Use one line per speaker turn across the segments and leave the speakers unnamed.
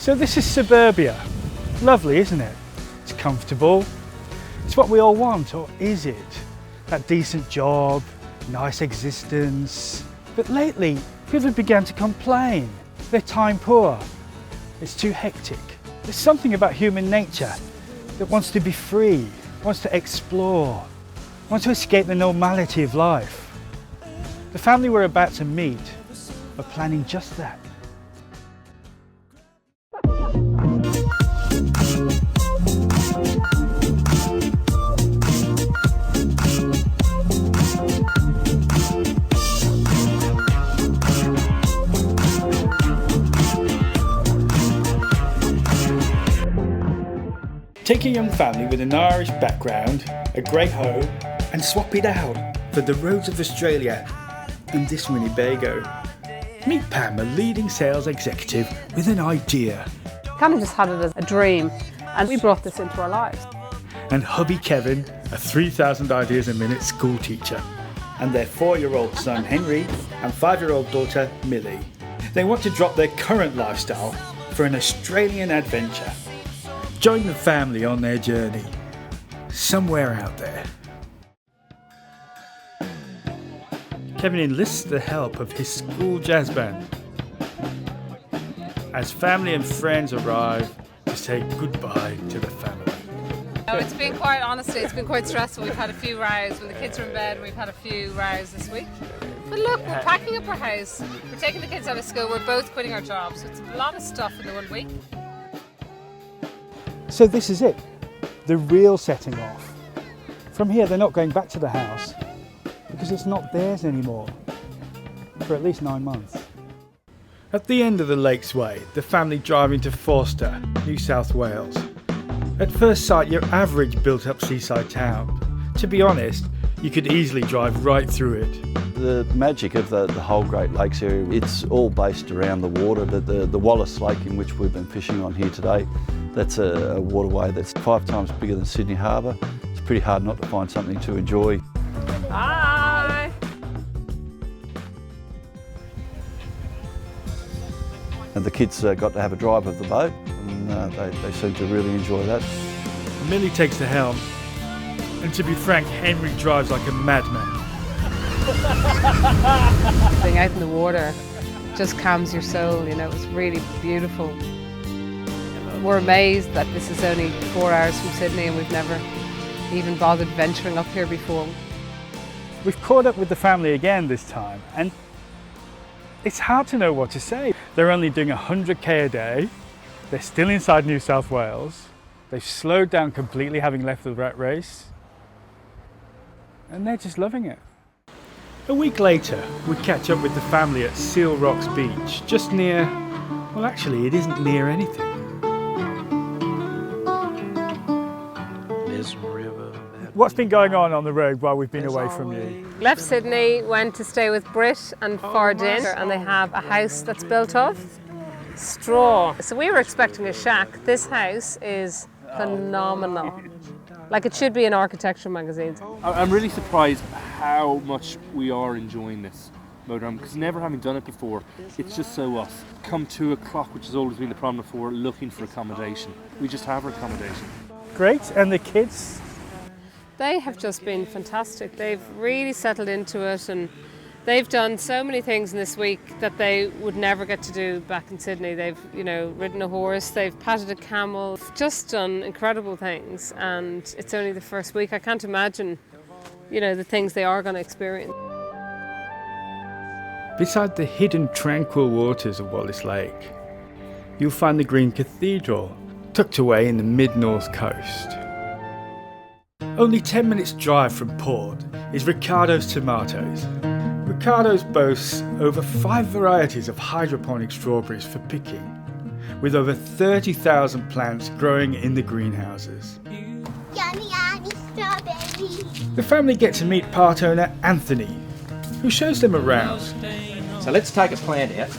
So this is suburbia. Lovely, isn't it? It's comfortable. It's what we all want, or is it? That decent job, nice existence. But lately, people began to complain. They're time poor. It's too hectic. There's something about human nature that wants to be free, wants to explore, wants to escape the normality of life. The family we're about to meet are planning just that. Take a young family with an Irish background, a great home, and swap it out for the roads of Australia and this Winnebago. Meet Pam, a leading sales executive with an idea.
Kind of just had it as a dream, and we brought this into our lives.
And hubby Kevin, a 3,000 ideas a minute school teacher. And their 4-year-old son Henry and 5-year-old daughter Millie. They want to drop their current lifestyle for an Australian adventure. Join the family on their journey, somewhere out there. Kevin enlists the help of his school jazz band as family and friends arrive to say goodbye to the family.
It's been quite, honestly, it's been quite stressful. We've had a few rows when the kids are in bed. We've had a few rows this week. But look, we're packing up our house. We're taking the kids out of school. We're both quitting our jobs. So it's a lot of stuff in the 1 week.
So this is it, the real setting off. From here they're not going back to the house because it's not theirs anymore for at least 9 months. At the end of the Lakes Way, the family drive into Forster, New South Wales. At first sight, your average built-up seaside town. To be honest, you could easily drive right through it.
The magic of the whole Great Lakes area, it's all based around the water. The Wallace Lake, in which we've been fishing on here today, that's a waterway that's 5 times bigger than Sydney Harbour. It's pretty hard not to find something to enjoy.
Bye!
And the kids got to have a drive of the boat, and they seem to really enjoy that.
Millie takes the helm, and to be frank, Henry drives like a madman.
Being out in the water just calms your soul, you know, it's really beautiful. We're amazed that this is only 4 hours from Sydney and we've never even bothered venturing up here before.
We've caught up with the family again this time, and it's hard to know what to say. They're only doing 100k a day, they're still inside New South Wales, they've slowed down completely having left the rat race, and they're just loving it. A week later, we catch up with the family at Seal Rocks Beach, just near, well actually it isn't near anything. What's been going on the road while we've been away from you?
Left Sydney, went to stay with Britt and Fardin, and they have a house that's built of straw. So we were expecting a shack. This house is phenomenal. Like it should be in architecture magazines.
I'm really surprised how much we are enjoying this motorhome, because never having done it before, it's just so us. Come 2 o'clock, which has always been the problem before, looking for accommodation. We just have our accommodation.
Great, and the kids?
They have just been fantastic. They've really settled into it, and they've done so many things in this week that they would never get to do back in Sydney. They've, you know, ridden a horse, they've patted a camel, just done incredible things, and it's only the first week. I can't imagine, you know, the things they are going to experience.
Beside the hidden tranquil waters of Wallace Lake, you'll find the Green Cathedral, tucked away in the mid-north coast. Only 10 minutes drive from port is Ricardo's Tomatoes. Ricardo's boasts over 5 varieties of hydroponic strawberries for picking, with over 30,000 plants growing in the greenhouses.
Yummy, yummy strawberries.
The family get to meet part owner Anthony, who shows them around.
So let's take a plant out.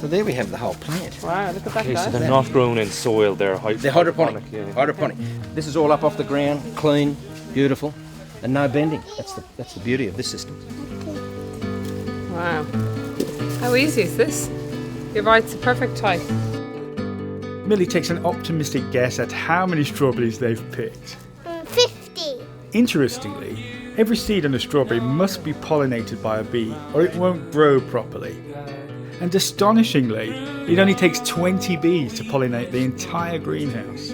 So there we have the whole plant.
Wow, look at that
Okay, so
guy.
they're not grown in soil, they're
hydroponic.
Yeah.
Hydroponic. This is all up off the ground, clean, beautiful, and no bending. That's the beauty of this system.
Wow. How easy is this? You're right, it's the perfect type.
Millie takes an optimistic guess at how many strawberries they've picked.
50.
Interestingly, every seed on a strawberry must be pollinated by a bee or it won't grow properly. And astonishingly, it only takes 20 bees to pollinate the entire greenhouse.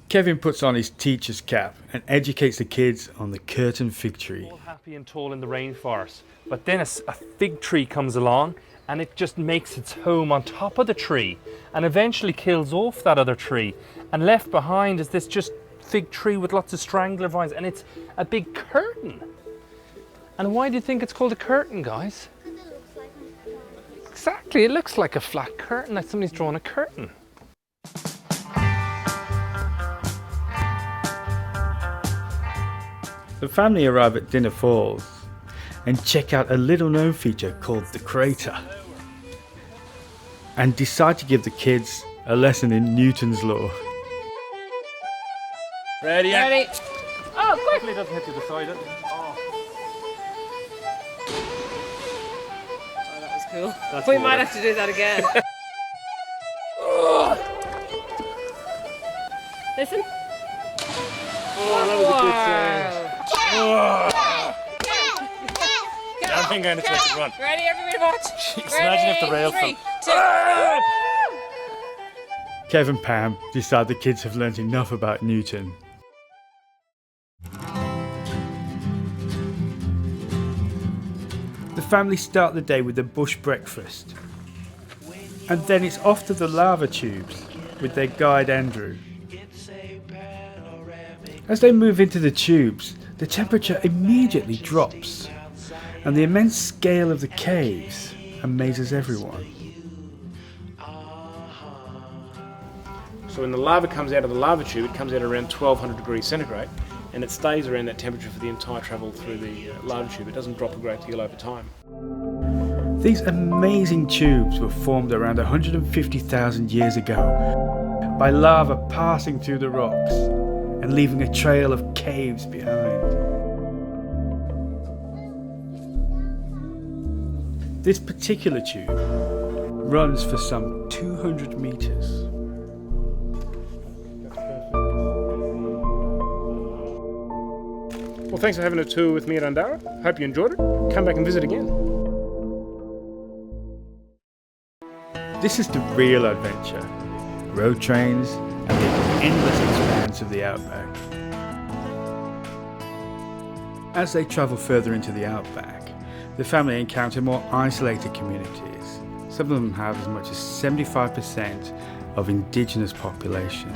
Kevin puts on his teacher's cap and educates the kids on the curtain fig tree.
All happy and tall in the rainforest, but then a fig tree comes along and it just makes its home on top of the tree and eventually kills off that other tree, and left behind is this just fig tree with lots of strangler vines, and it's a big curtain. And why do you think it's called a curtain, guys? Exactly, it looks like a flat curtain, like somebody's drawn a curtain.
The family arrive at Dinner Falls and check out a little known feature called the crater and decide to give the kids a lesson in Newton's law.
Ready?
Ready? Oh, quick!
Hopefully it doesn't hit you beside it.
Oh, that was cool.
That's
We
water.
might have to do that again. Listen.
Oh, that was a good sound. I think I'm going to take it run.
Ready, everybody watch.
Jeez, imagine if the rail fell.
3, 2.
Kev and Pam decide the kids have learnt enough about Newton. The family start the day with a bush breakfast. And then it's off to the lava tubes with their guide Andrew. As they move into the tubes, the temperature immediately drops, and the immense scale of the caves amazes everyone.
So when the lava comes out of the lava tube, it comes out around 1200 degrees centigrade, and it stays around that temperature for the entire travel through the lava tube. It doesn't drop a great deal over time.
These amazing tubes were formed around 150,000 years ago by lava passing through the rocks and leaving a trail of caves behind. This particular tube runs for some 200 meters.
Well, thanks for having a tour with me at Undara. Hope you enjoyed it. Come back and visit again.
This is the real adventure. Road trains and the endless expanse of the outback. As they travel further into the outback, the family encounter more isolated communities. Some of them have as much as 75% of indigenous population.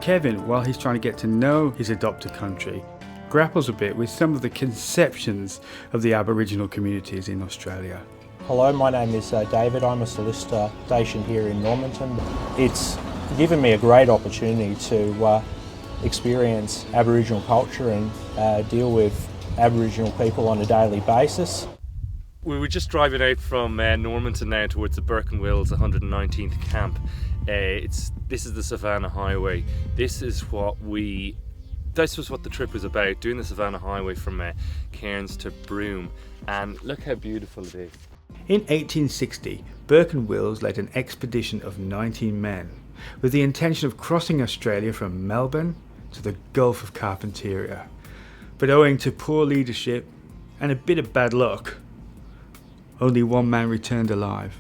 Kevin, while he's trying to get to know his adopted country, grapples a bit with some of the conceptions of the Aboriginal communities in Australia.
Hello, my name is David. I'm a solicitor stationed here in Normanton. It's given me a great opportunity to experience Aboriginal culture and deal with Aboriginal people on a daily basis.
We were just driving out from Normanton now towards the Burke and Wills 119th camp. This is the Savannah Highway. This was what the trip was about, doing the Savannah Highway from Cairns to Broome, and look how beautiful it is.
In 1860, Burke and Wills led an expedition of 19 men with the intention of crossing Australia from Melbourne to the Gulf of Carpentaria. But owing to poor leadership and a bit of bad luck, only one man returned alive.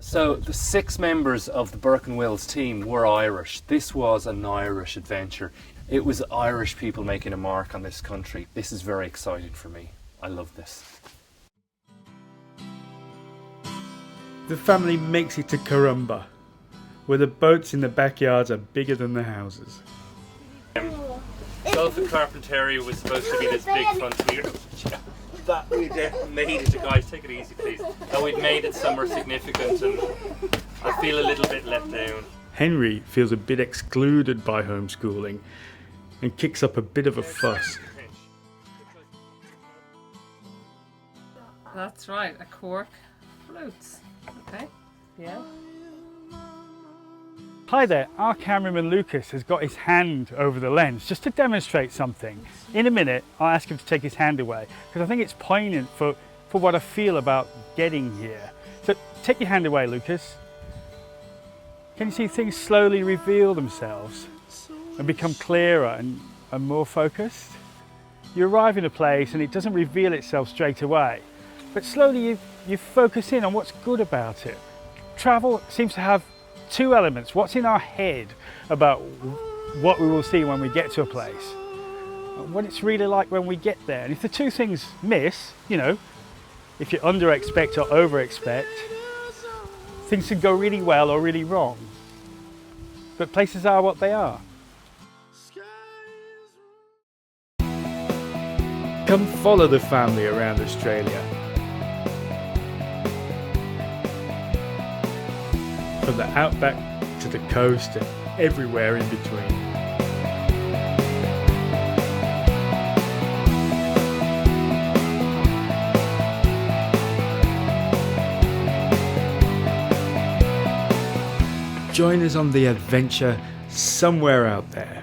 So the 6 members of the Burke and Wills team were Irish. This was an Irish adventure. It was Irish people making a mark on this country. This is very exciting for me. I love this.
The family makes it to Corumba, where the boats in the backyards are bigger than the houses.
Gulf of Carpentaria was supposed to be this big frontier. That we made it, guys. Take it easy, please. That we'd made it somewhere significant, and I feel a little bit let down.
Henry feels a bit excluded by homeschooling and kicks up a bit of a fuss.
That's right, a cork floats. Okay, yeah.
Hi there, our cameraman Lucas has got his hand over the lens just to demonstrate something. In a minute, I'll ask him to take his hand away because I think it's poignant for example what I feel about getting here. So take your hand away, Lucas. Can you see things slowly reveal themselves and become clearer and more focused? You arrive in a place and it doesn't reveal itself straight away, but slowly you focus in on what's good about it. Travel seems to have two elements: what's in our head about what we will see when we get to a place, and what it's really like when we get there. And if the two things miss, you know, if you under-expect or over-expect, things can go really well or really wrong. But places are what they are.
Come follow the family around Australia. From the outback to the coast and everywhere in between. Join us on the adventure somewhere out there.